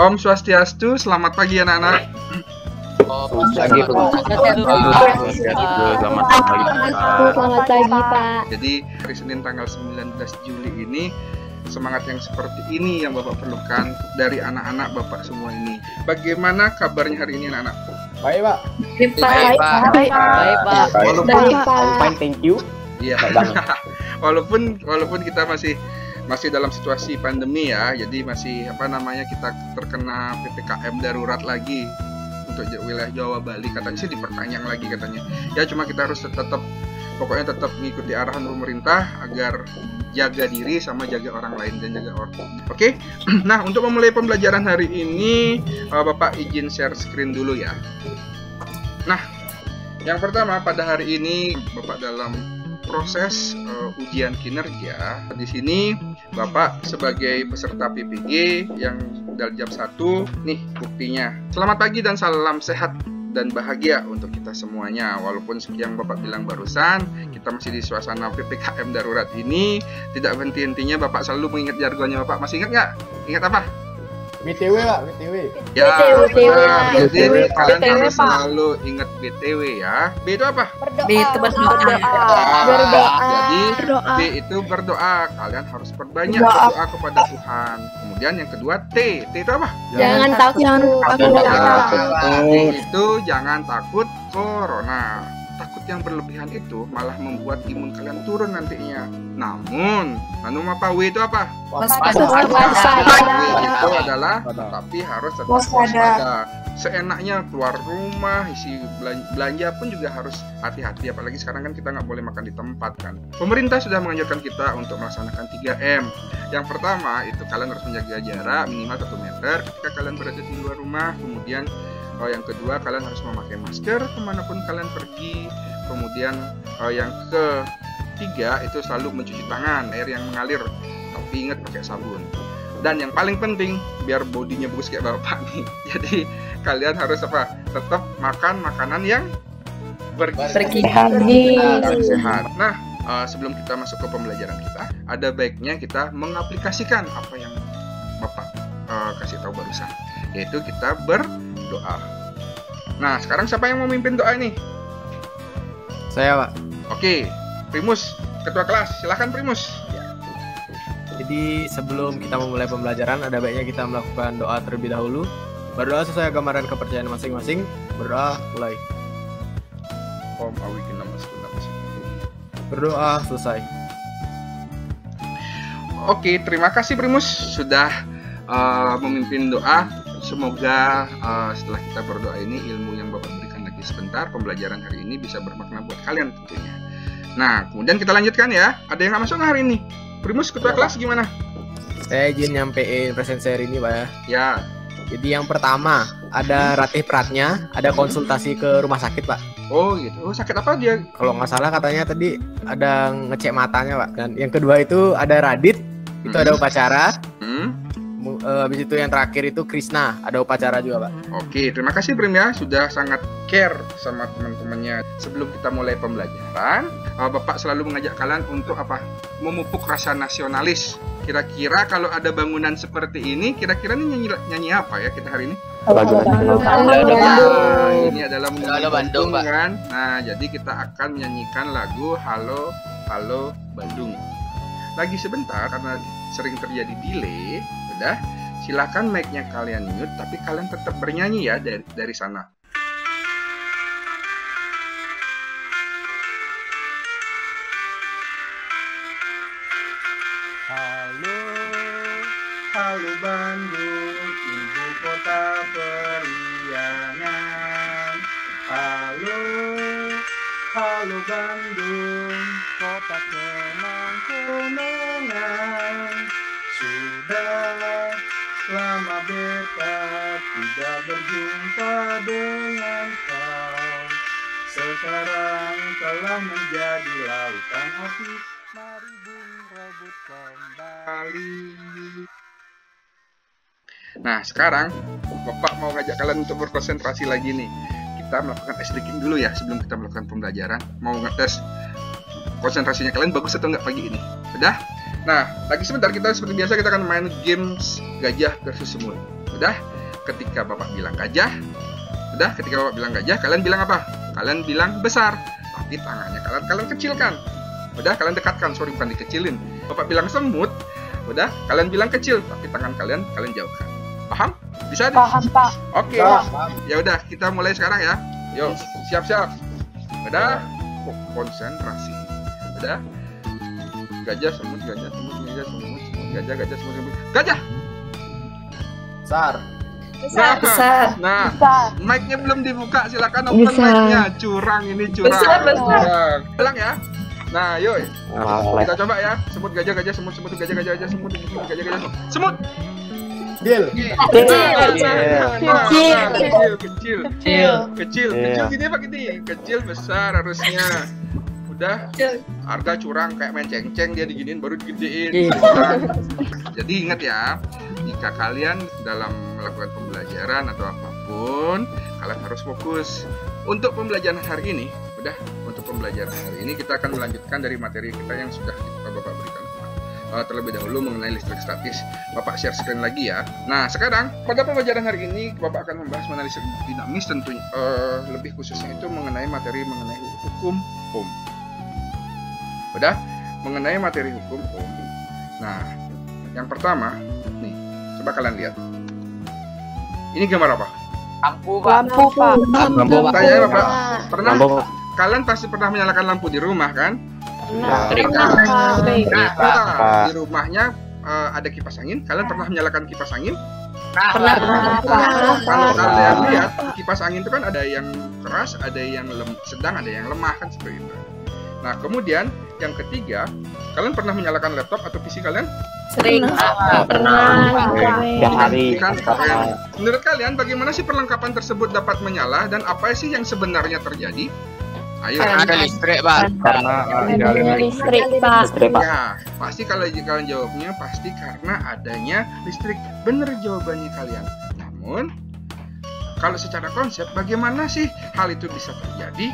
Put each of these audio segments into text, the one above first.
Om Swastiastu, selamat pagi anak-anak. Selamat pagi Pak. Jadi hari Senin tanggal 19 Juli ini semangat yang seperti ini yang Bapak perlukan dari anak-anak Bapak semua ini. Bagaimana kabarnya hari ini anak-anak? Baik, Pak. Baik Pak. Walaupun Fine, thank you. iya. walaupun kita masih dalam situasi pandemi ya, jadi masih kita terkena PPKM darurat lagi untuk wilayah Jawa Bali, katanya sih diperpanjang lagi katanya. Ya cuma kita harus tetap mengikuti arahan pemerintah agar jaga diri sama jaga orang lain dan jaga orang. Oke. Nah, untuk memulai pembelajaran hari ini Bapak izin share screen dulu ya. Nah, yang pertama pada hari ini Bapak dalam proses ujian kinerja. Di sini Bapak sebagai peserta PPG yang dari jam 1 nih buktinya. Selamat pagi dan salam sehat dan bahagia untuk kita semuanya. Walaupun seperti yang Bapak bilang barusan, kita masih di suasana PPKM darurat ini, tidak henti-hentinya Bapak selalu mengingat jargonnya Bapak. Masih ingat nggak? Ingat apa? BTW, Pak, BTW. Ya, BTW. jadi kalian BTW, harus Pak. selalu ingat BTW ya. B itu apa? B itu berdoa. Jadi B itu berdoa. Kalian harus perbanyak berdoa kepada Tuhan. Kemudian yang kedua T. T itu apa? Jangan takut. T itu jangan takut corona. Takut yang berlebihan itu malah membuat imun kalian turun nantinya. Namun apa? W itu apa? Waspada. W itu adalah tapi harus tetap waspada. Seenaknya keluar rumah, isi belanja pun juga harus hati-hati. Apalagi sekarang kan kita nggak boleh makan di tempat kan. Pemerintah sudah menganjurkan kita untuk melaksanakan 3M. Yang pertama itu kalian harus menjaga jarak minimal 1 meter ketika kalian berada di luar rumah. Kemudian yang kedua kalian harus memakai masker kemanapun kalian pergi. Kemudian yang ketiga itu selalu mencuci tangan, air yang mengalir, tapi ingat pakai sabun. Dan yang paling penting biar bodinya bagus kayak Bapak nih, jadi kalian harus tetap makan makanan yang bergizi dan sehat. Nah, sebelum kita masuk ke pembelajaran kita, ada baiknya kita mengaplikasikan apa yang Bapak kasih tahu barusan, yaitu kita berdoa. Nah, sekarang siapa yang mau memimpin doa ini? Saya, Pak. Oke, Primus, ketua kelas, silakan Primus. Jadi sebelum kita memulai pembelajaran, ada baiknya kita melakukan doa terlebih dahulu. Berdoa sesuai gambaran kepercayaan masing-masing. Berdoa, mulai. Om awikin nama sebentar. Berdoa, selesai. Oke, terima kasih Primus sudah memimpin doa. Semoga setelah kita berdoa ini ilmu yang Bapak berikan lagi sebentar, pembelajaran hari ini bisa bermakna buat kalian tentunya. Nah, kemudian kita lanjutkan ya. Ada yang nggak masuk hari ini? Primus, ketua kelas gimana? Saya izin nyampein presentasi hari ini, Pak ya. Ya. Jadi yang pertama, ada ratih peratnya, ada konsultasi ke rumah sakit, Pak. Oh gitu. Oh, sakit apa dia? Kalau nggak salah katanya tadi ada ngecek matanya, Pak. Dan yang kedua itu ada Radit, itu ada upacara. Habis itu yang terakhir itu Krishna, ada upacara juga, Pak. Oke, terima kasih Prim ya, sudah sangat care sama teman-temannya. Sebelum kita mulai pembelajaran, Bapak selalu mengajak kalian untuk memupuk rasa nasionalis. Kira-kira kalau ada bangunan seperti ini, kira-kira ini nyanyi apa ya kita hari ini? Ini adalah menyanyi Bandung kan. Nah, jadi kita akan menyanyikan lagu Halo Halo Bandung. Lagi sebentar karena sering terjadi delay. Udah, silakan mic-nya kalian mute, tapi kalian tetap bernyanyi ya dari sana. Halo, halo Bandung, ibu kota periangan. Halo, halo Bandung, kota kenang-kenangan. Sudah lama beta tidak berjumpa dengan kau. Sekarang telah menjadi lautan api. Mari bung rebut kembali. Nah, sekarang Bapak mau ngajak kalian untuk berkonsentrasi lagi nih. Kita melakukan ice breaking dulu ya sebelum kita melakukan pembelajaran. Mau ngetes konsentrasinya kalian bagus atau enggak pagi ini. Udah? Nah, lagi sebentar kita seperti biasa kita akan main games gajah versus semut. Udah, ketika Bapak bilang gajah, kalian bilang apa? Kalian bilang besar, tapi tangannya kalian kecilkan. Udah, kalian dekatkan, sorry bukan dikecilin. Bapak bilang semut, udah, kalian bilang kecil, tapi tangan kalian jauhkan. Paham? Bisa? Paham, Pak. Oke. Ya udah, kita mulai sekarang ya. Yuk, siap-siap. Udah, konsentrasi. Udah. Gajah, semut, gajah, semut, gajah, semut, gajah, gajah, semut, semut. Gajah. Besar. Besar. Nah, Besar. mic-nya belum dibuka, silakan open mic-nya. Curang ini, curang. Besar. Bilang ya. Nah, yuk. Kita coba ya. Semut, gajah, gajah, semut, semut, gajah, gajah, gajah, semut, semut, gajah, gajah, semut. Deal. Kecil gini Pak Gini. Kecil besar harusnya. Udah, harga curang kayak main ceng-ceng, dia diginiin baru digedein. Jadi ingat ya, jika kalian dalam melakukan pembelajaran atau apapun, kalian harus fokus. Untuk pembelajaran hari ini, kita akan melanjutkan dari materi kita yang sudah Bapak berikan terlebih dahulu mengenai listrik statis. Bapak share screen lagi ya. Nah, sekarang pada pembelajaran hari ini Bapak akan membahas mengenai listrik dinamis, tentunya lebih khususnya itu mengenai materi mengenai hukum Ohm. Udah, mengenai materi hukum Ohm. Nah, yang pertama nih, coba kalian lihat. Ini gambar apa? Lampu, Pak. Tanya Bapak, pernah? Kalian pasti pernah menyalakan lampu di rumah kan? Di rumahnya ada kipas angin. Kalian pernah menyalakan kipas angin? Pernah. Kalau kalian lihat kipas angin itu kan ada yang keras, ada yang sedang, ada yang lemah kan seperti itu. Nah, kemudian yang ketiga, kalian pernah menyalakan laptop atau PC kalian? Sering. Tiap hari. Menurut kalian bagaimana sih perlengkapan tersebut dapat menyala dan apa sih yang sebenarnya terjadi? Ayo. Ada listrik, Pak. Karena Listrik, Pak. Ya, pasti kalau kalian jawabnya pasti karena adanya listrik. Bener jawabannya kalian. Namun, kalau secara konsep bagaimana sih hal itu bisa terjadi?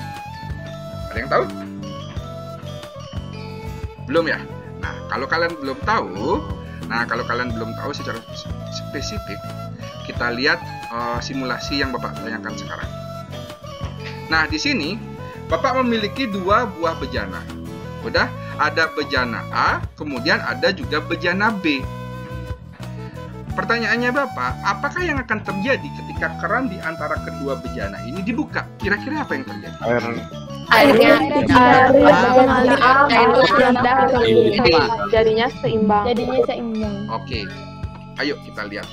Ada yang tahu? Belum ya? Nah, kalau kalian belum tahu secara spesifik, kita lihat simulasi yang Bapak tanyakan sekarang. Nah, di sini Bapak memiliki dua buah bejana. Udah, ada bejana A, kemudian ada juga bejana B. Pertanyaannya Bapak, apakah yang akan terjadi ketika keran di antara kedua bejana ini dibuka? Kira-kira apa yang terjadi? Airnya jadinya seimbang. Oke, ayo kita lihat.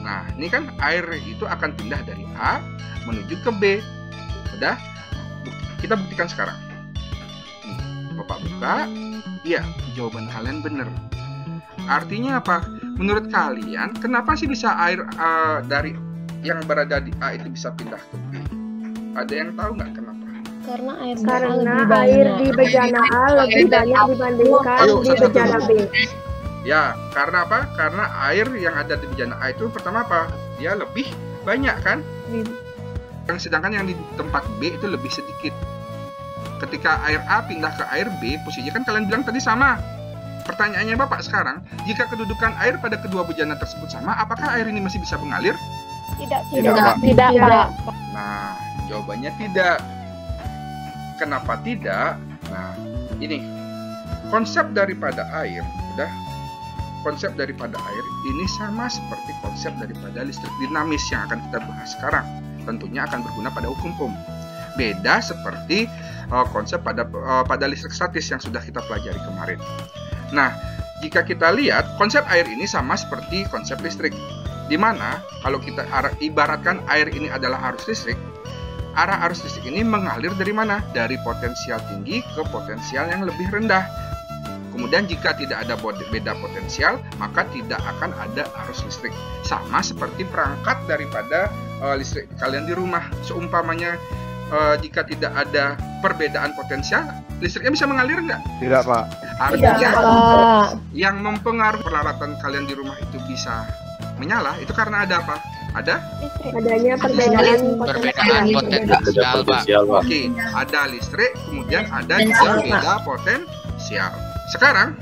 Nah, ini kan air itu akan pindah dari A menuju ke B. Udah, kita buktikan sekarang. Bapak buka, iya, jawaban kalian benar. Artinya apa? Menurut kalian, kenapa sih bisa air dari yang berada di A itu bisa pindah ke B? Ada yang tahu nggak kenapa? Karena air di bejana A lebih banyak dibandingkan di bejana B. Ya, karena apa? Karena air yang ada di bejana A itu pertama apa? Dia lebih banyak kan? Sedangkan yang di tempat B itu lebih sedikit. Ketika air A pindah ke air B, posisinya kan kalian bilang tadi sama. Pertanyaannya Bapak sekarang, jika kedudukan air pada kedua bejana tersebut sama, apakah air ini masih bisa mengalir? Tidak, Pak. Nah, jawabannya tidak. Kenapa tidak? Nah, ini konsep daripada air, udah. Konsep daripada air ini sama seperti konsep daripada listrik dinamis yang akan kita bahas sekarang. Tentunya akan berguna pada hukum Ohm. Beda seperti konsep pada listrik statis yang sudah kita pelajari kemarin. Nah, jika kita lihat konsep air ini sama seperti konsep listrik, di mana kalau kita ibaratkan air ini adalah arus listrik, arah arus listrik ini mengalir dari mana? Dari potensial tinggi ke potensial yang lebih rendah. Kemudian jika tidak ada beda potensial, maka tidak akan ada arus listrik. Sama seperti perangkat daripada listrik kalian di rumah. Seumpamanya jika tidak ada perbedaan potensial, listriknya bisa mengalir nggak? Tidak, Pak. Artinya yang mempengaruhi peralatan kalian di rumah itu bisa menyala, itu karena ada apa? Adanya perbedaan potensial, Pak. Oke, ada listrik, kemudian ada juga beda potensial. Sekarang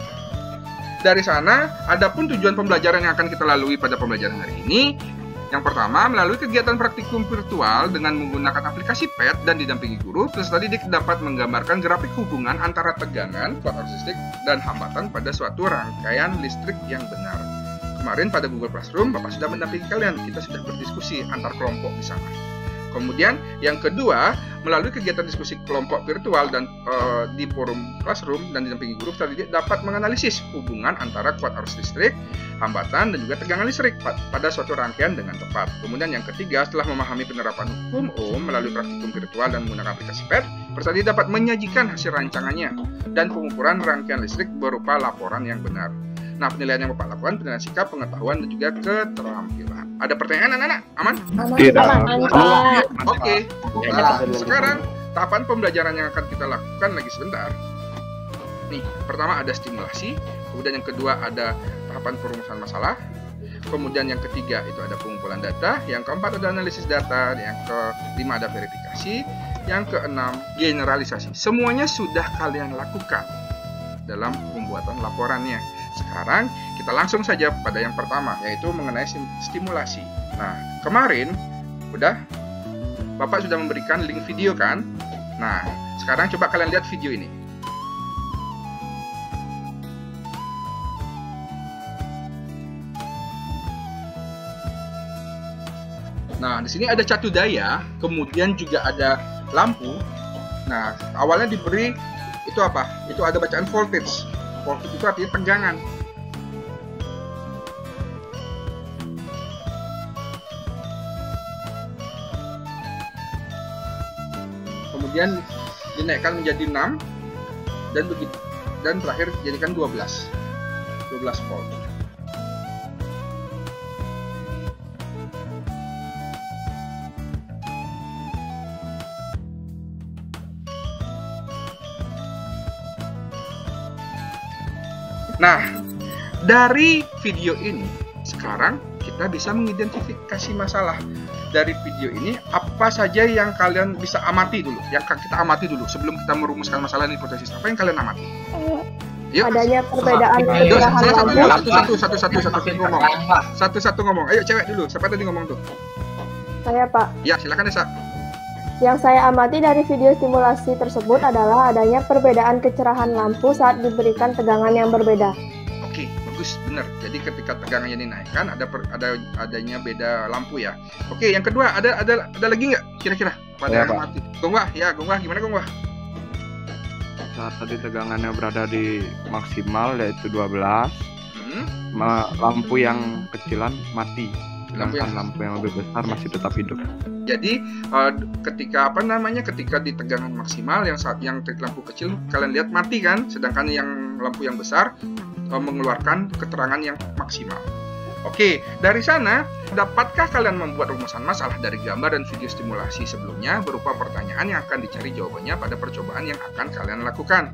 dari sana, adapun tujuan pembelajaran yang akan kita lalui pada pembelajaran hari ini, Yang pertama, melalui kegiatan praktikum virtual dengan menggunakan aplikasi PET dan didampingi guru, peserta didik dapat menggambarkan grafik hubungan antara tegangan, kuat arus listrik, dan hambatan pada suatu rangkaian listrik yang benar. Kemarin pada Google Classroom, Bapak sudah mendampingi kalian, kita sudah berdiskusi antar kelompok di sana. Kemudian yang kedua, melalui kegiatan diskusi kelompok virtual dan di forum Classroom dan didampingi guru, peserta didik dapat menganalisis hubungan antara kuat arus listrik, hambatan, dan juga tegangan listrik pada suatu rangkaian dengan tepat. Kemudian yang ketiga, setelah memahami penerapan hukum Ohm melalui praktikum virtual dan menggunakan aplikasi PET, peserta didik dapat menyajikan hasil rancangannya dan pengukuran rangkaian listrik berupa laporan yang benar. Nah, penilaian yang Bapak lakukan, penilaian sikap, pengetahuan, dan juga keterampilan. Ada pertanyaan anak-anak? Aman? Tidak. Oke. Nah, sekarang tahapan pembelajaran yang akan kita lakukan lagi sebentar. Nih, pertama ada stimulasi, kemudian yang kedua ada tahapan perumusan masalah, kemudian yang ketiga itu ada pengumpulan data, yang keempat ada analisis data, yang kelima ada verifikasi, yang keenam generalisasi. Semuanya sudah kalian lakukan dalam pembuatan laporannya. Sekarang kita langsung saja pada yang pertama, yaitu mengenai stimulasi. Nah, kemarin udah Bapak sudah memberikan link video kan? Nah, sekarang coba kalian lihat video ini. Nah, di sini ada catu daya, kemudian juga ada lampu. Nah, awalnya diberi itu apa? Itu ada bacaan voltage. Voltage itu artinya tegangan. Kemudian dinaikkan menjadi 6 dan begitu, dan terakhir jadikan 12 volt. Nah, dari video ini sekarang kita bisa mengidentifikasi masalah. Dari video ini apa saja yang kalian bisa amati dulu, yang kita amati dulu sebelum kita merumuskan masalah ini, hipotesis. Apa yang kalian amati? Yuk. Adanya perbedaan pencerahan lampu. Satu-satu ngomong. Ayo cewek dulu. Siapa tadi ngomong tuh? Saya, Pak. Ya, silakan Desa. Yang saya amati dari video stimulasi tersebut adalah adanya perbedaan kecerahan lampu saat diberikan tegangan yang berbeda. Oke, bagus, benar. Jadi ketika tegangannya dinaikkan adanya beda lampu ya. Oke, yang kedua ada lagi nggak kira-kira pada amati? Gongbah, gimana Gongbah? Saat tadi tegangannya berada di maksimal yaitu 12, lampu yang kecilan mati. Sedangkan lampu yang lebih besar masih tetap hidup. Jadi ketika ketika di tegangan maksimal yang lampu kecil kalian lihat mati kan, sedangkan yang lampu yang besar mengeluarkan keterangan yang maksimal. Oke, dari sana dapatkah kalian membuat rumusan masalah dari gambar dan video stimulasi sebelumnya berupa pertanyaan yang akan dicari jawabannya pada percobaan yang akan kalian lakukan?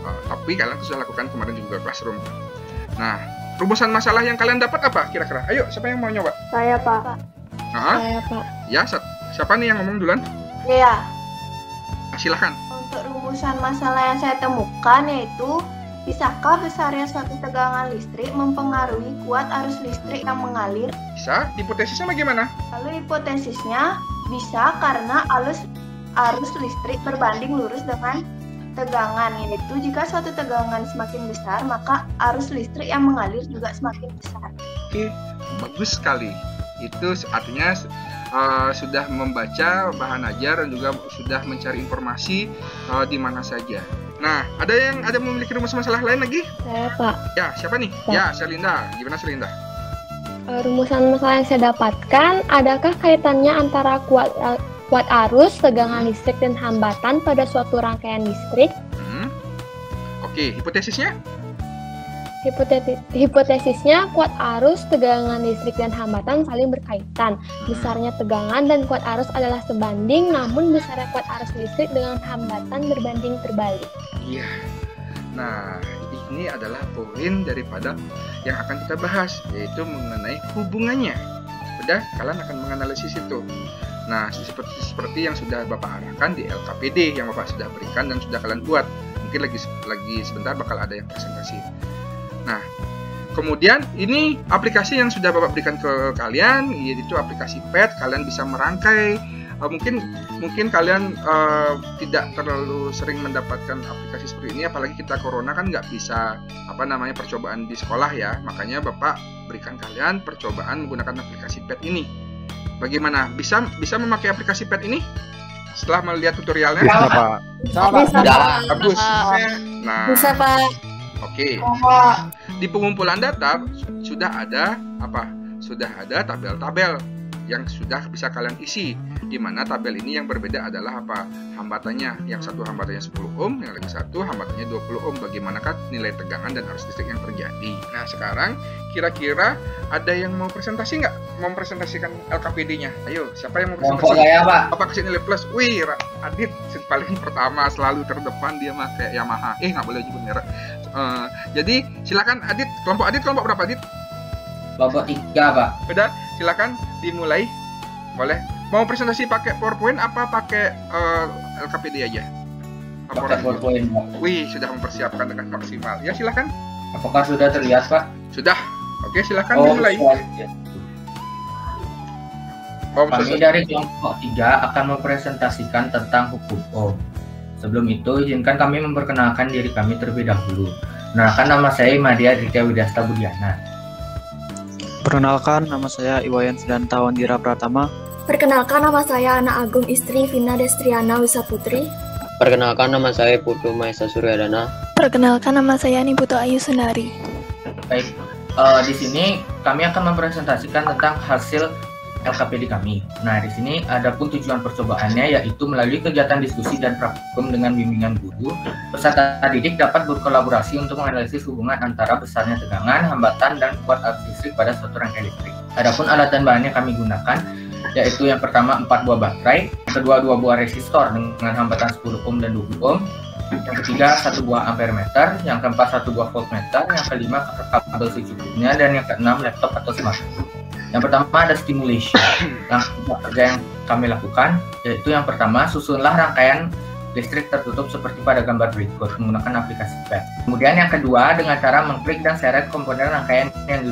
Tapi kalian sudah lakukan kemarin di Google Classroom. Nah, rumusan masalah yang kalian dapat apa kira-kira? Ayo, siapa yang mau nyoba? Saya, Pak. Saya, Pak. Ya, siapa nih yang ngomong duluan? Iya. Silahkan. Untuk rumusan masalah yang saya temukan yaitu, bisakah besarnya suatu tegangan listrik mempengaruhi kuat arus listrik yang mengalir? Bisa. Hipotesisnya bagaimana? Lalu hipotesisnya bisa karena arus listrik berbanding lurus dengan tegangan, yaitu jika suatu tegangan semakin besar maka arus listrik yang mengalir juga semakin besar. Oke, bagus sekali. Itu artinya sudah membaca bahan ajar dan juga sudah mencari informasi di mana saja. Nah, ada yang memiliki rumus masalah lain lagi? Saya, Pak. Ya, siapa nih? Pak. Ya, Selinda. Gimana Selinda? Rumusan masalah yang saya dapatkan, adakah kaitannya antara kuat arus, tegangan listrik, dan hambatan pada suatu rangkaian listrik? Oke, hipotesisnya? Hipotesisnya kuat arus, tegangan listrik, dan hambatan saling berkaitan. Besarnya tegangan dan kuat arus adalah sebanding, namun besarnya kuat arus listrik dengan hambatan berbanding terbalik. Iya. Nah, ini adalah poin daripada yang akan kita bahas, yaitu mengenai hubungannya. Udah, kalian akan menganalisis itu. Nah, seperti yang sudah Bapak arahkan di LKPD yang Bapak sudah berikan dan sudah kalian buat. Mungkin lagi sebentar bakal ada yang presentasi. Nah, Kemudian ini aplikasi yang sudah Bapak berikan ke kalian, yaitu aplikasi PET. Kalian bisa merangkai. Mungkin kalian tidak terlalu sering mendapatkan aplikasi seperti ini, apalagi kita corona kan nggak bisa percobaan di sekolah ya. Makanya Bapak berikan kalian percobaan menggunakan aplikasi PET ini. Bagaimana? Bisa memakai aplikasi PET ini? Setelah melihat tutorialnya? Bisa, Pak. Bisa, Pak. Bagus. Nah, Bisa, Pak. Oke. Di pengumpulan data sudah ada apa? Sudah ada tabel-tabel yang sudah bisa kalian isi. Di mana tabel ini yang berbeda adalah apa? Hambatannya. Yang satu hambatannya 10 ohm, yang lagi satu hambatannya 20 ohm. Bagaimanakah nilai tegangan dan arus listrik yang terjadi? Nah, sekarang kira-kira ada yang mau presentasi nggak? Mau presentasikan LKPD-nya? Ayo, siapa yang mau presentasi? Saya, Pak. Apa kasih nilai plus? Wih, Adit paling pertama, selalu terdepan, dia pakai Yamaha. Nggak boleh nyebut merek. Jadi silakan Adit, kelompok berapa Adit? Kelompok 3, Pak. Udah, silakan dimulai. Boleh. Mau presentasi pakai PowerPoint apa pakai LKPD aja? Pakai PowerPoint, Pak. Wih, sudah mempersiapkan dengan maksimal. Ya, silakan. Apakah sudah terlihat, Pak? Sudah. Oke, silakan dimulai. Kami dari kelompok 3 akan mempresentasikan tentang hukum Ohm. Sebelum itu, izinkan kami memperkenalkan diri kami terlebih dahulu. Perkenalkan, nama saya Madya Aditya Widasta Budiana. Perkenalkan, nama saya Iwayan Sedanta Wandira Pratama. Perkenalkan, nama saya Ana Agung Istri Vina Destriana Wisaputri. Perkenalkan, nama saya Putu Maesa Suryadana. Perkenalkan, nama saya Niputo Ayu Sundari. Baik, di sini kami akan mempresentasikan tentang hasil LKPD kami. Nah, di sini adapun tujuan percobaannya yaitu melalui kegiatan diskusi dan praktikum dengan bimbingan guru, peserta didik dapat berkolaborasi untuk menganalisis hubungan antara besarnya tegangan, hambatan, dan kuat arus listrik pada suatu rangkaian listrik. Adapun alat dan bahan yang kami gunakan yaitu yang pertama 4 buah baterai, yang kedua 2 buah resistor dengan hambatan 10 ohm dan 20 ohm, yang ketiga 1 buah ampere meter, yang keempat 1 buah voltmeter, yang kelima kabel secukupnya, dan yang keenam laptop atau smartphone. Yang pertama ada stimulation. Langkah kerja yang kami lakukan yaitu yang pertama, susunlah rangkaian listrik tertutup seperti pada gambar berikut menggunakan aplikasi PET. Kemudian yang kedua, dengan cara mengklik dan seret komponen rangkaian yang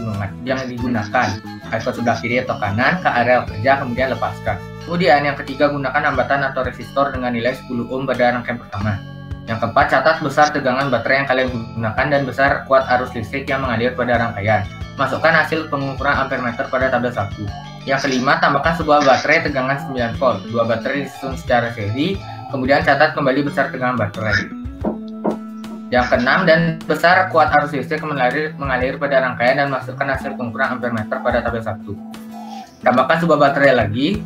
digunakan. Icon sebelah kiri atau kanan ke area kerja, kemudian lepaskan. Kemudian yang ketiga, gunakan hambatan atau resistor dengan nilai 10 ohm pada rangkaian pertama. Yang keempat, catat besar tegangan baterai yang kalian gunakan dan besar kuat arus listrik yang mengalir pada rangkaian. Masukkan hasil pengukuran ampere meter pada tabel 1. Yang kelima, tambahkan sebuah baterai tegangan 9 volt. 2 baterai disusun secara seri, kemudian catat kembali besar tegangan baterai. Yang keenam, dan besar kuat arus listrik mengalir pada rangkaian dan masukkan hasil pengukuran ampere meter pada tabel 1. Tambahkan sebuah baterai lagi,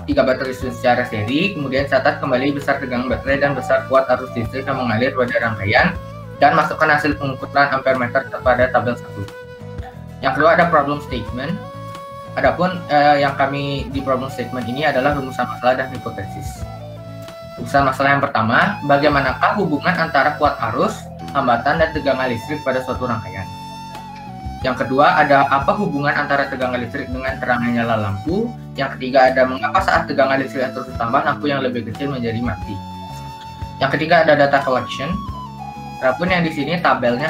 3 baterai disusun secara seri, kemudian catat kembali besar tegangan baterai dan besar kuat arus listrik yang mengalir pada rangkaian dan masukkan hasil pengukuran ampere meter pada tabel 1. Yang kedua ada problem statement. Adapun yang kami di problem statement ini adalah rumusan masalah dan hipotesis. Rumusan masalah yang pertama, bagaimanakah hubungan antara kuat arus, hambatan, dan tegangan listrik pada suatu rangkaian. Yang kedua ada apa hubungan antara tegangan listrik dengan terangnya nyala lampu. Yang ketiga ada mengapa saat tegangan listrik terus bertambah lampu yang lebih kecil menjadi mati. Yang ketiga ada data collection. Adapun yang di sini tabelnya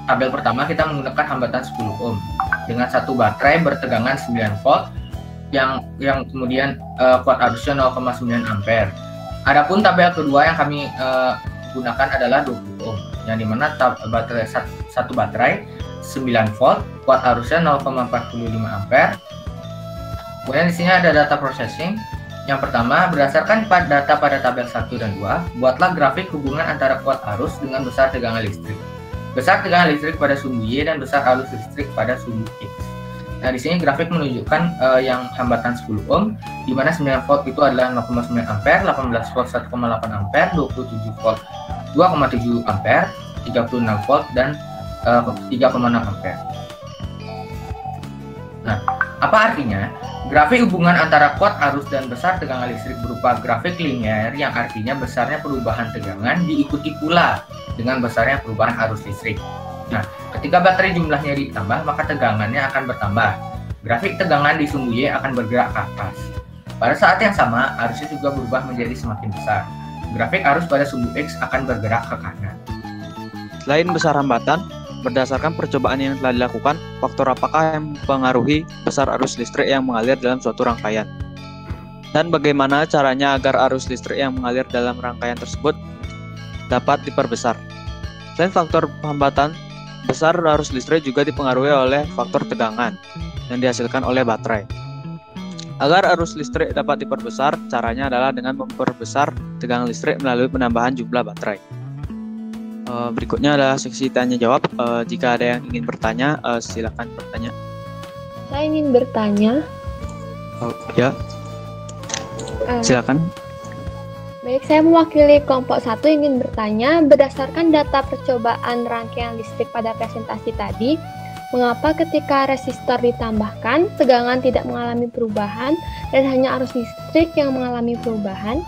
tabel pertama kita menggunakan hambatan 10 ohm dengan satu baterai bertegangan 9 volt yang kemudian kuat arusnya 0,9 ampere. Adapun tabel kedua yang kami gunakan adalah 20 ohm yang dimana baterai satu baterai 9 volt kuat arusnya 0,45 ampere. Kemudian di sini ada data processing. Yang pertama, berdasarkan data pada tabel 1 dan 2, buatlah grafik hubungan antara kuat arus dengan besar tegangan listrik. Besar tegangan listrik pada sumbu Y dan besar arus listrik pada sumbu X. Nah, di sini grafik menunjukkan yang hambatan 10 ohm, di mana 9 volt itu adalah 0,9 ampere, 18 volt 1,8 ampere, 27 volt 2,7 ampere, 36 volt dan 3,6 ampere. Nah, apa artinya? Grafik hubungan antara kuat arus dan besar tegangan listrik berupa grafik linear yang artinya besarnya perubahan tegangan diikuti pula dengan besarnya perubahan arus listrik. Nah, ketika baterai jumlahnya ditambah, maka tegangannya akan bertambah. Grafik tegangan di sumbu Y akan bergerak ke atas. Pada saat yang sama, arusnya juga berubah menjadi semakin besar. Grafik arus pada sumbu X akan bergerak ke kanan. Selain besar hambatan, Berdasarkan percobaan yang telah dilakukan, faktor apakah yang mempengaruhi besar arus listrik yang mengalir dalam suatu rangkaian? Dan bagaimana caranya agar arus listrik yang mengalir dalam rangkaian tersebut dapat diperbesar? Selain faktor hambatan, besar arus listrik juga dipengaruhi oleh faktor tegangan yang dihasilkan oleh baterai. Agar arus listrik dapat diperbesar, caranya adalah dengan memperbesar tegangan listrik melalui penambahan jumlah baterai. Berikutnya adalah seksi tanya jawab. Jika ada yang ingin bertanya, silakan bertanya. Saya ingin bertanya. Ya. Silakan. Baik, saya mewakili kelompok 1 ingin bertanya, berdasarkan data percobaan rangkaian listrik pada presentasi tadi, mengapa ketika resistor ditambahkan, tegangan tidak mengalami perubahan dan hanya arus listrik yang mengalami perubahan?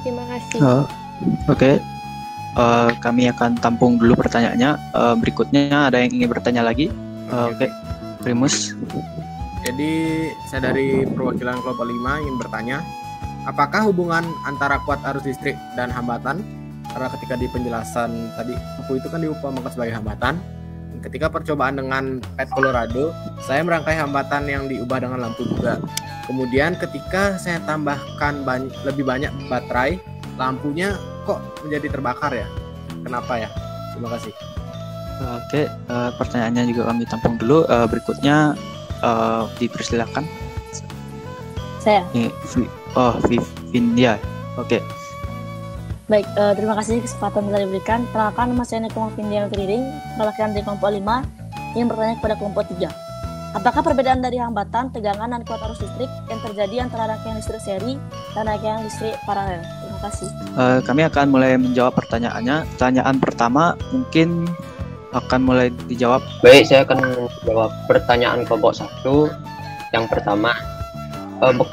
Terima kasih. Oke. Kami akan tampung dulu pertanyaannya. Berikutnya ada yang ingin bertanya lagi? Oke. Primus. Jadi saya dari perwakilan kelompok 5 ingin bertanya, apakah hubungan antara kuat arus listrik dan hambatan? Karena ketika di penjelasan tadi, lampu itu kan diumpamakan sebagai hambatan. Ketika percobaan dengan PET Colorado, saya merangkai hambatan yang diubah dengan lampu juga. Kemudian ketika saya tambahkan lebih banyak baterai, lampunya kok menjadi terbakar ya? Kenapa ya? Terima kasih. Oke, pertanyaannya juga kami tampung dulu. Berikutnya dipersilakan. Saya. Vindia. Oke. Baik, terima kasih kesempatan yang telah diberikan. Perkenalkan, nama saya Neko Vindia Triring, perwakilan dari kelompok 5 yang bertanya kepada kelompok 3. Apakah perbedaan dari hambatan, tegangan, dan kuat arus listrik yang terjadi antara rangkaian listrik seri dan rangkaian listrik paralel? Terima kasih. Kami akan mulai menjawab pertanyaannya. Pertanyaan pertama mungkin akan mulai dijawab. Baik, saya akan menjawab pertanyaan kelompok 1. Yang pertama,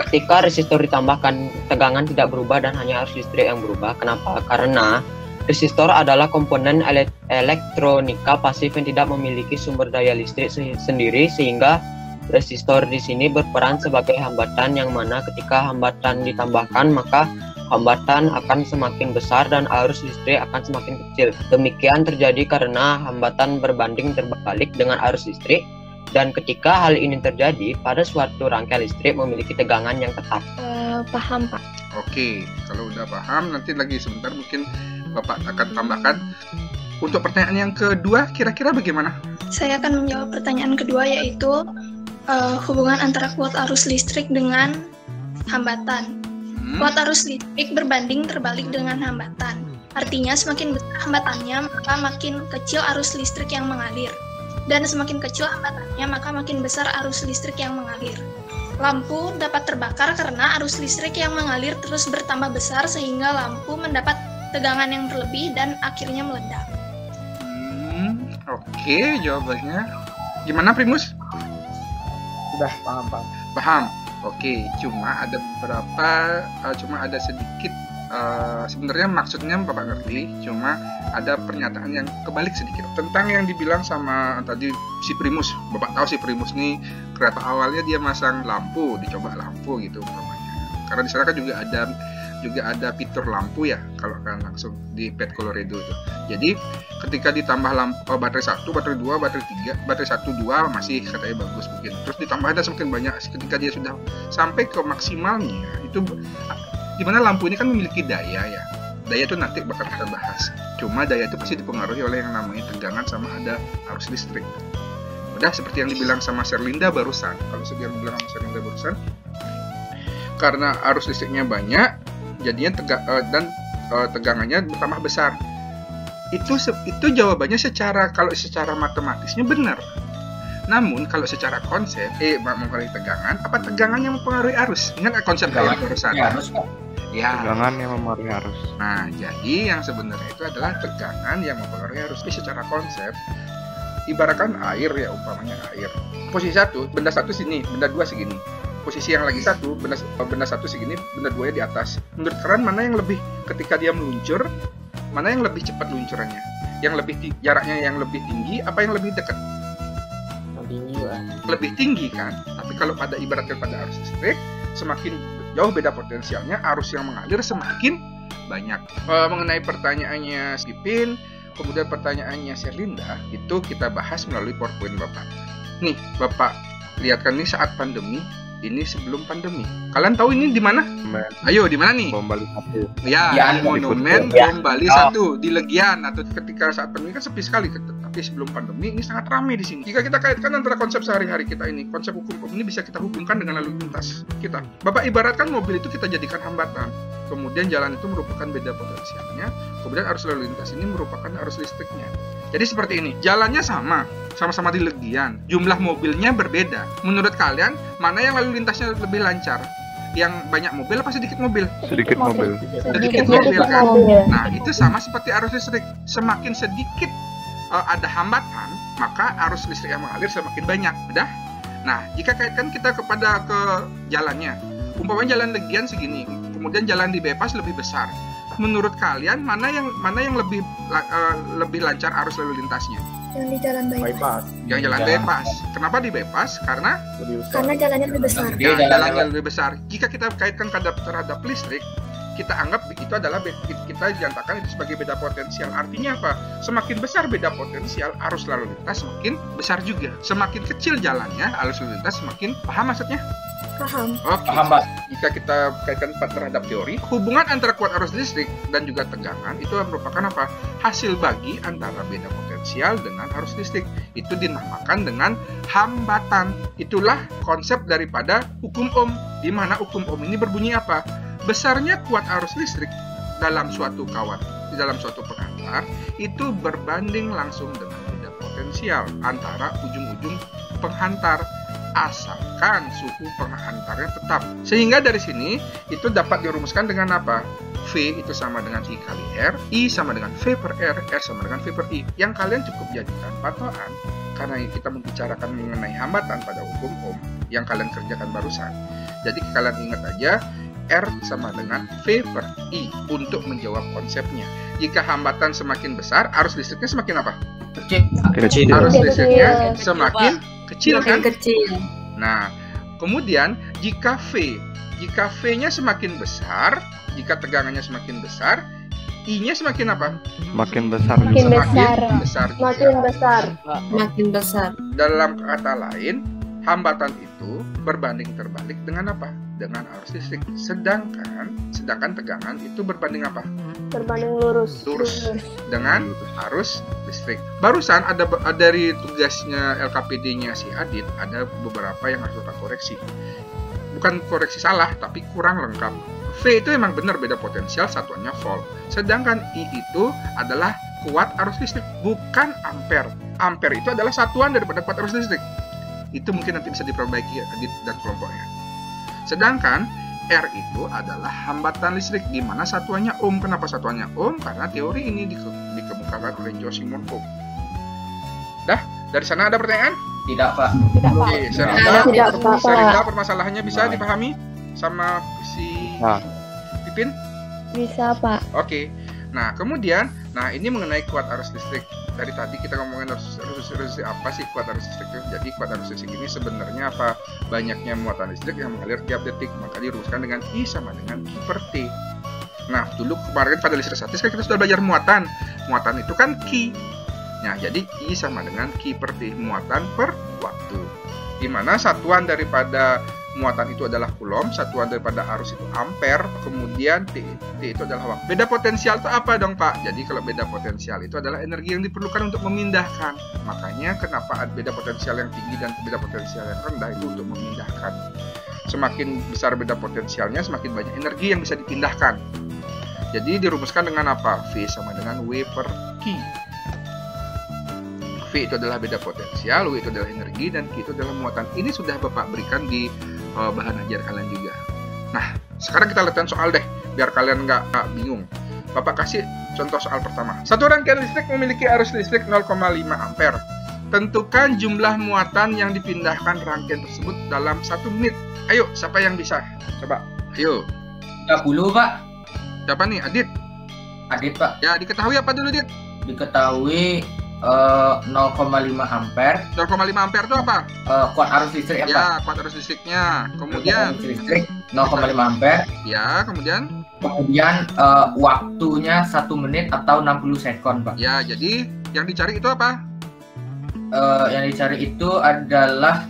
ketika resistor ditambahkan, tegangan tidak berubah dan hanya arus listrik yang berubah. Kenapa? Karena resistor adalah komponen elektronika pasif yang tidak memiliki sumber daya listrik sendiri, sehingga resistor di sini berperan sebagai hambatan, yang mana ketika hambatan ditambahkan maka hambatan akan semakin besar dan arus listrik akan semakin kecil. Demikian terjadi karena hambatan berbanding terbalik dengan arus listrik, dan ketika hal ini terjadi pada suatu rangkaian listrik memiliki tegangan yang tetap. Paham, Pak. Oke, kalau udah paham nanti lagi sebentar mungkin Bapak akan tambahkan. Untuk pertanyaan yang kedua, kira-kira bagaimana? Saya akan menjawab pertanyaan kedua, yaitu hubungan antara kuat arus listrik dengan hambatan. Kuat arus listrik berbanding terbalik dengan hambatan. Artinya semakin besar hambatannya, maka makin kecil arus listrik yang mengalir. Dan semakin kecil hambatannya, maka makin besar arus listrik yang mengalir. Lampu dapat terbakar karena arus listrik yang mengalir terus bertambah besar sehingga lampu mendapat tegangan yang berlebih dan akhirnya meledak. Oke, jawabannya. Gimana, Primus? Sudah paham. Paham. Oke, cuma ada beberapa, ada sedikit. Sebenarnya maksudnya Bapak ngerti, cuma ada pernyataan yang kebalik sedikit tentang yang dibilang sama tadi si Primus. Bapak tahu si Primus nih kereta awalnya dia masang lampu, dicoba lampu gitu umpamanya. Karena di sana kan juga ada fitur lampu ya, kalau kan langsung di PET Colorado itu. Jadi ketika ditambah lampu baterai 1, baterai 2, baterai 3, baterai 1, 2 masih katanya bagus mungkin. Terus ditambah ada semakin banyak ketika dia sudah sampai ke maksimalnya itu, dimana lampu ini kan memiliki daya ya. Daya itu nanti bakal kita bahas. Cuma daya itu pasti dipengaruhi oleh yang namanya tegangan sama ada arus listrik. Udah seperti yang dibilang sama Serlinda barusan. Kalau yang dibilang sama Serlinda barusan, karena arus listriknya banyak, jadinya tegangannya bertambah besar. Itu jawabannya kalau secara matematisnya benar. Namun kalau secara konsep, mempengaruhi tegangan, apa tegangan yang mempengaruhi arus? Ingat konsep yang barusan? Ya. Tegangan yang mempengaruhi arus. Nah, jadi yang sebenarnya itu adalah tegangan yang mempengaruhi arus. Tapi secara konsep, ibaratkan air ya, umpamanya air. Posisi 1, benda 1 sini, benda 2 segini. Posisi yang lagi 1, benda 1 segini, benda 2 di atas. Menurut kalian mana yang lebih ketika dia meluncur, mana yang lebih cepat luncurannya? Yang lebih jaraknya yang lebih tinggi, apa yang lebih dekat? Lebih tinggi kan? Tapi kalau ibaratkan pada arus listrik, semakin jauh beda potensialnya, arus yang mengalir semakin banyak. Mengenai pertanyaannya Pipin, kemudian pertanyaannya Serlinda, itu kita bahas melalui PowerPoint Bapak. Nih, Bapak lihatkan nih saat pandemi, ini sebelum pandemi. Kalian tahu ini di mana? Ayo, di mana nih? Bom Bali 1. Ya, di Monumen Bom Bali 1 di Legian, atau ketika saat pandemi kan sepi sekali, tapi sebelum pandemi ini sangat ramai di sini. Jika kita kaitkan antara konsep sehari-hari kita ini, konsep hukum ini bisa kita hubungkan dengan lalu lintas kita. Bapak ibaratkan mobil itu kita jadikan hambatan, kemudian jalan itu merupakan beda potensialnya, kemudian arus lalu lintas ini merupakan arus listriknya. Jadi seperti ini, jalannya sama-sama di Legian, jumlah mobilnya berbeda. Menurut kalian, mana yang lalu lintasnya lebih lancar? Yang banyak mobil apa sedikit mobil? Sedikit mobil. Sedikit mobil kan? Nah, itu sama seperti arus listrik. Semakin sedikit ada hambatan, maka arus listrik yang mengalir semakin banyak. Udah? Nah, jika kaitkan kita ke jalannya, umpamanya jalan Legian segini, kemudian jalan di bypass lebih besar. Menurut kalian mana yang lebih lancar arus lalu lintasnya? Yang di jalan bypass. Yang jalan bypass. Kenapa di bypass? Karena jalannya lebih besar. Jalannya lebih besar. Jika kita kaitkan terhadap listrik, kita anggap itu adalah kita jantakan itu sebagai beda potensial. Artinya apa? Semakin besar beda potensial, arus lalu lintas semakin besar juga. Semakin kecil jalannya, arus lalu lintas semakin paham maksudnya? Paham. Oke. Paham, Pak. Jika kita kaitkan terhadap teori, hubungan antara kuat arus listrik dan juga tegangan itu merupakan apa? Hasil bagi antara beda potensial dengan arus listrik. Itu dinamakan dengan hambatan. Itulah konsep daripada hukum Ohm. Di mana hukum Ohm ini berbunyi apa? Besarnya kuat arus listrik dalam suatu penghantar itu berbanding langsung dengan beda potensial antara ujung-ujung penghantar, asalkan suhu penghantarnya tetap. Sehingga dari sini itu dapat dirumuskan dengan apa? V itu sama dengan I kali R, I sama dengan V per R, R sama dengan V per I. Yang kalian cukup jadikan patokan karena kita membicarakan mengenai hambatan pada hukum Ohm yang kalian kerjakan barusan. Jadi kalian ingat aja R sama dengan V per I untuk menjawab konsepnya. Jika hambatan semakin besar, arus listriknya semakin apa? Kecil. Arus listriknya semakin kecil kan? Kecil. Nah, kemudian jika V-nya semakin besar, jika tegangannya semakin besar, I-nya semakin apa? Makin besar. Makin besar. Dalam kata lain, hambatan itu berbanding terbalik dengan apa? Dengan arus listrik. Sedangkan tegangan itu berbanding apa? Berbanding lurus dengan arus listrik. Barusan ada dari tugasnya LKPD-nya si Adit, ada beberapa yang harus kita koreksi. Bukan koreksi salah, tapi kurang lengkap. V itu emang benar beda potensial, satuannya volt. Sedangkan I itu adalah kuat arus listrik, bukan ampere. Ampere itu adalah satuan daripada kuat arus listrik. Itu mungkin nanti bisa diperbaiki Adit dan kelompoknya. Sedangkan R itu adalah hambatan listrik, di mana satuannya ohm. Kenapa satuannya ohm? Karena teori ini dikemukakan oleh Josie Morkov. Dah, dari sana ada pertanyaan? Tidak, Pak. Oke, Serlinda permasalahannya bisa dipahami sama si Pipin? Bisa, Pak. Oke. Nah, kemudian, ini mengenai kuat arus listrik. Dari tadi kita ngomongin arus apa sih kuat arus listrik itu? Jadi kuat arus listrik ini sebenarnya apa? Banyaknya muatan listrik yang mengalir tiap detik, maka dirumuskan dengan I sama dengan Q per T. Nah, dulu kemarin pada listrik statis kan kita sudah belajar muatan. Muatan itu kan Q. Nah, jadi I sama dengan Q per T, muatan per waktu. Di mana satuan daripada muatan itu adalah coulomb, satuan daripada arus itu ampere, kemudian T itu adalah waktu. Beda potensial itu apa dong, Pak? Jadi kalau beda potensial itu adalah energi yang diperlukan untuk memindahkan. Makanya kenapa ada beda potensial yang tinggi dan beda potensial yang rendah itu untuk memindahkan. Semakin besar beda potensialnya, semakin banyak energi yang bisa dipindahkan. Jadi dirumuskan dengan apa? V sama dengan W per Q. V itu adalah beda potensial, W itu adalah energi, dan Q itu adalah muatan. Ini sudah Bapak berikan di bahan ajar kalian juga. Nah, sekarang kita lihat soal deh, biar kalian nggak bingung. Bapak kasih contoh soal pertama. Satu rangkaian listrik memiliki arus listrik 0,5 ampere. Tentukan jumlah muatan yang dipindahkan rangkaian tersebut dalam 1 menit. Ayo, siapa yang bisa? Coba, ayo. 30, Pak. Siapa nih? Adit? Adit, Pak. Ya, diketahui apa dulu, Adit? Diketahui 0,5 ampere. 0,5 ampere itu apa? Kuat arus listrik ya, Pak? Ya, kuat arus listriknya. Kemudian listrik 0,5 ampere. Ya, kemudian Kemudian waktunya 1 menit atau 60 sekon, Pak. Ya, jadi yang dicari itu apa? Yang dicari itu adalah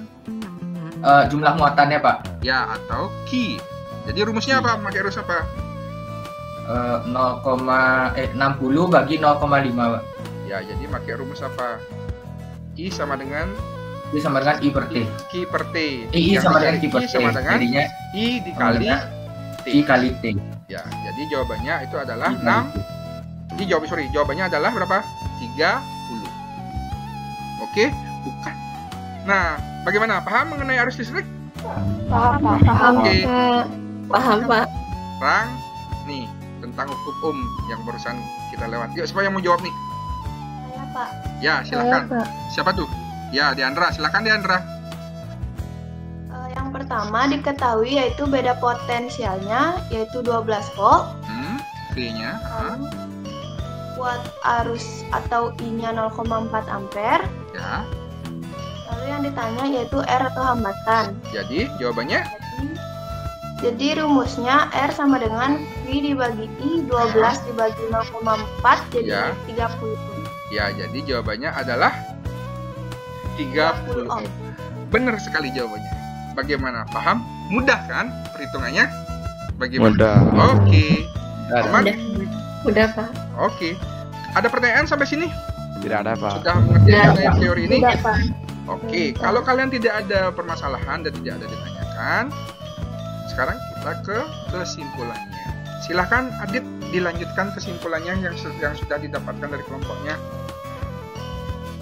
jumlah muatannya, Pak. Ya, atau Q. Jadi rumusnya apa? Pakai rumus apa? 60 bagi 0,5, Pak. Ya, jadi pakai rumus apa? I sama dengan I sama dengan I per T. Q per T. I sama dengan I per T. Sama dengan jadinya I dikali T. I kali T. Ya, jadi jawabannya itu adalah 6. Jawabannya adalah berapa? 30. Oke, bukan. Nah, bagaimana? Paham mengenai arus listrik? Paham, Pak. Paham. Oke. Paham, Pak. Rang, nih, tentang hukum yang barusan kita lewat. Yuk, siapa yang mau jawab nih? Saya, Pak. Ya, silakan. Saya, Pak. Siapa tuh? Ya, Diandra. Silakan, Diandra. Yang pertama diketahui yaitu beda potensialnya, yaitu 12 volt. V-nya. Kuat arus atau I-nya 0,4 ampere. Ya. Lalu yang ditanya yaitu R atau hambatan. Jadi, jawabannya? Jadi rumusnya R sama dengan V dibagi I, 12 dibagi 0,4, jadi 30. Ya, jadi jawabannya adalah 30 ohm. Benar sekali jawabannya. Bagaimana? Paham? Mudah kan perhitungannya? Bagaimana? Mudah. Oke. Aman? Udah, Pak. Oke. Ada pertanyaan sampai sini? Tidak ada, Pak. Sudah mengerti mengenai teori ini? Tidak, Pak. Oke. Kalau kalian tidak ada permasalahan dan tidak ada ditanyakan, sekarang kita ke kesimpulannya. Silahkan Adit dilanjutkan kesimpulannya yang sudah didapatkan dari kelompoknya.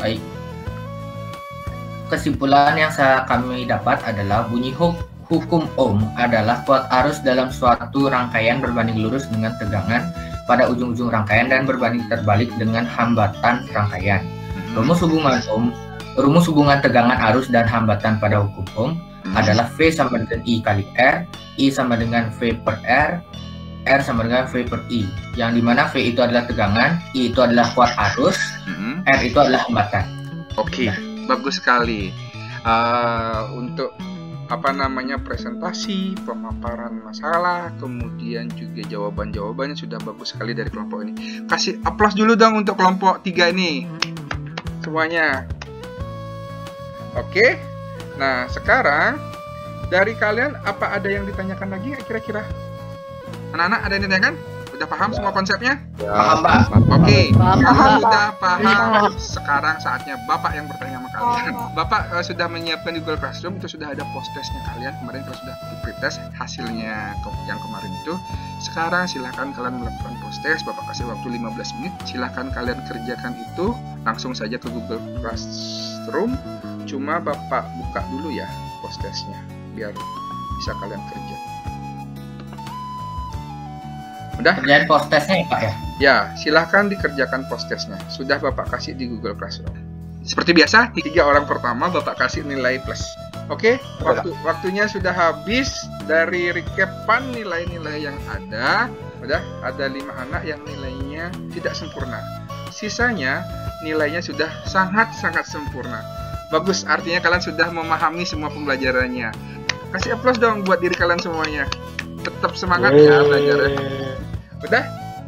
Baik. Kesimpulan yang kami dapat adalah bunyi hukum Ohm adalah kuat arus dalam suatu rangkaian berbanding lurus dengan tegangan pada ujung-ujung rangkaian dan berbanding terbalik dengan hambatan rangkaian. Rumus hubungan tegangan arus dan hambatan pada hukum Ohm adalah V sama dengan I kali R, I sama dengan V per R, R sama dengan V per I. Yang dimana V itu adalah tegangan, I itu adalah kuat arus, R itu adalah hambatan. Oke, bagus sekali. Untuk presentasi, pemaparan masalah, kemudian juga jawaban-jawabannya sudah bagus sekali dari kelompok ini. Kasih aplaus dulu dong untuk kelompok 3 ini. Semuanya. Oke. Nah, sekarang dari kalian apa ada yang ditanyakan lagi kira-kira? Anak-anak ada yang ditanyakan? Udah paham semua konsepnya? Ya, paham, Pak. Oke, kalau Paham, sudah Pak. paham, sekarang saatnya Bapak yang bertanya sama kalian. Bapak sudah menyiapkan di Google Classroom, itu sudah ada post-testnya kalian. Kemarin kalau sudah pre-test hasilnya yang kemarin itu. Sekarang silahkan kalian melakukan post-test. Bapak kasih waktu 15 menit. Silahkan kalian kerjakan itu langsung saja ke Google Classroom. Cuma Bapak buka dulu ya post-testnya, biar bisa kalian kerja. Udah? Kerjaan post-testnya ya, Pak ya? Ya, silahkan dikerjakan post-testnya. Sudah Bapak kasih di Google Classroom. Seperti biasa, 3 orang pertama Bapak kasih nilai plus. Oke, waktunya sudah habis. Dari recapan nilai-nilai yang ada, udah ada 5 anak yang nilainya tidak sempurna. Sisanya nilainya sudah sangat-sangat sempurna. Bagus, artinya kalian sudah memahami semua pembelajarannya. Kasih aplaus dong buat diri kalian semuanya. Tetap semangat ya belajarnya. Udah?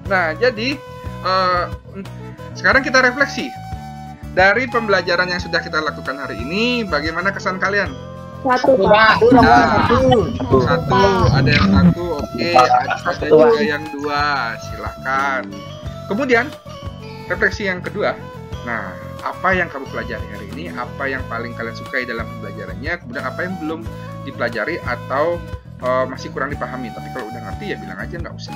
Nah, jadi sekarang kita refleksi. Dari pembelajaran yang sudah kita lakukan hari ini, bagaimana kesan kalian? Satu. Satu. Ada yang 1, oke. Ada juga yang 2. Silahkan. Kemudian, refleksi yang kedua. Nah, apa yang kamu pelajari hari ini? Apa yang paling kalian sukai dalam pembelajarannya? Kemudian apa yang belum dipelajari atau masih kurang dipahami, tapi kalau udah ngerti ya bilang aja, nggak usah,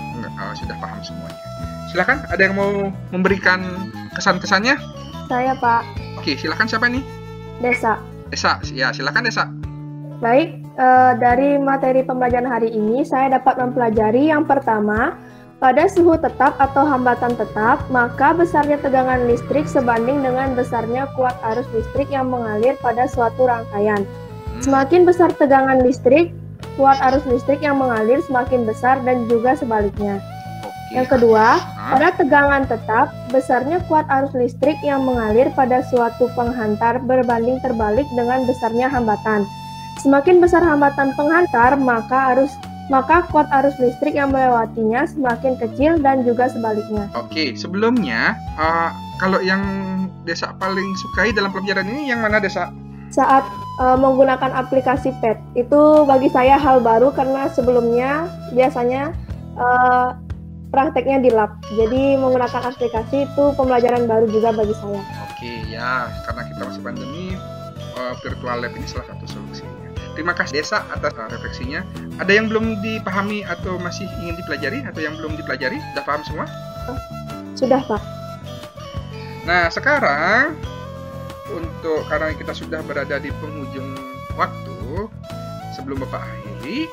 sudah paham semuanya. Silakan, ada yang mau memberikan kesan-kesannya? Saya, Pak. Oke, silakan. Siapa nih? Desa. Desa, ya silakan Desa. Baik, dari materi pembelajaran hari ini saya dapat mempelajari yang pertama, pada suhu tetap atau hambatan tetap, maka besarnya tegangan listrik sebanding dengan besarnya kuat arus listrik yang mengalir pada suatu rangkaian. Semakin besar tegangan listrik, kuat arus listrik yang mengalir semakin besar dan juga sebaliknya. Yang kedua, pada tegangan tetap, besarnya kuat arus listrik yang mengalir pada suatu penghantar berbanding terbalik dengan besarnya hambatan. Semakin besar hambatan penghantar, maka arus maka kuat arus listrik yang melewatinya semakin kecil dan juga sebaliknya. Oke, sebelumnya kalau yang Desa paling sukai dalam pelajaran ini yang mana, Desa? Saat menggunakan aplikasi PET, itu bagi saya hal baru karena sebelumnya biasanya prakteknya di lab. Jadi menggunakan aplikasi itu pembelajaran baru juga bagi saya. Oke, ya, karena kita masih pandemi, virtual lab ini salah satu solusinya. Terima kasih Desa atas refleksinya. Ada yang belum dipahami atau masih ingin dipelajari atau yang belum dipelajari? Sudah paham semua? Sudah, Pak. Nah, sekarang karena kita sudah berada di penghujung waktu, sebelum Bapak akhiri,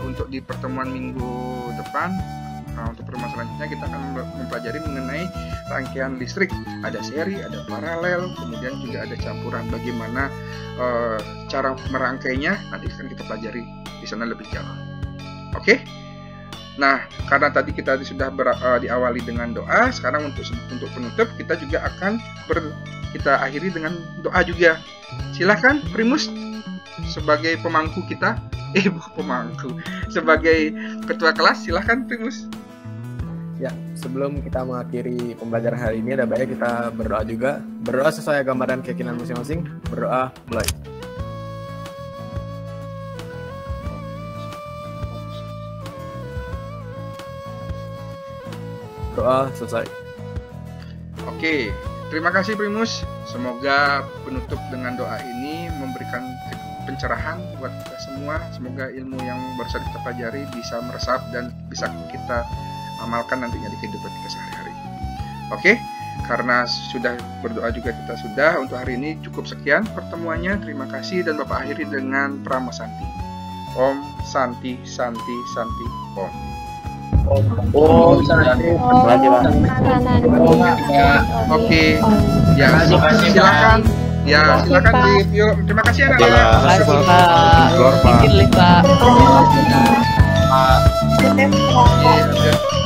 untuk di pertemuan minggu depan, untuk pertemuan selanjutnya kita akan mempelajari mengenai rangkaian listrik. Ada seri, ada paralel, kemudian juga ada campuran. Bagaimana cara merangkainya nanti akan kita pelajari di sana lebih jauh. Oke? Nah, karena tadi kita sudah diawali dengan doa, sekarang untuk penutup kita juga akan kita akhiri dengan doa juga. Silahkan Primus sebagai pemangku kita, sebagai ketua kelas, silahkan Primus. Ya, sebelum kita mengakhiri pembelajaran hari ini, ada baiknya kita berdoa juga. Berdoa sesuai agama dan keyakinan masing-masing. Berdoa mulai. Doa selesai. Oke, terima kasih Primus. Semoga penutup dengan doa ini memberikan pencerahan buat kita semua. Semoga ilmu yang baru kita pelajari bisa meresap dan bisa kita amalkan nantinya di kehidupan kita sehari-hari. Oke, karena sudah berdoa juga kita sudah, untuk hari ini cukup sekian pertemuannya. Terima kasih dan Bapak akhiri dengan Prama Santi. Om Santi Santi Santi Om. Om Santi. Oke, ya silakan. Ya silakan di yuk. Terima kasih anak-anak. Terima kasih Pak. Terima kasih Pak.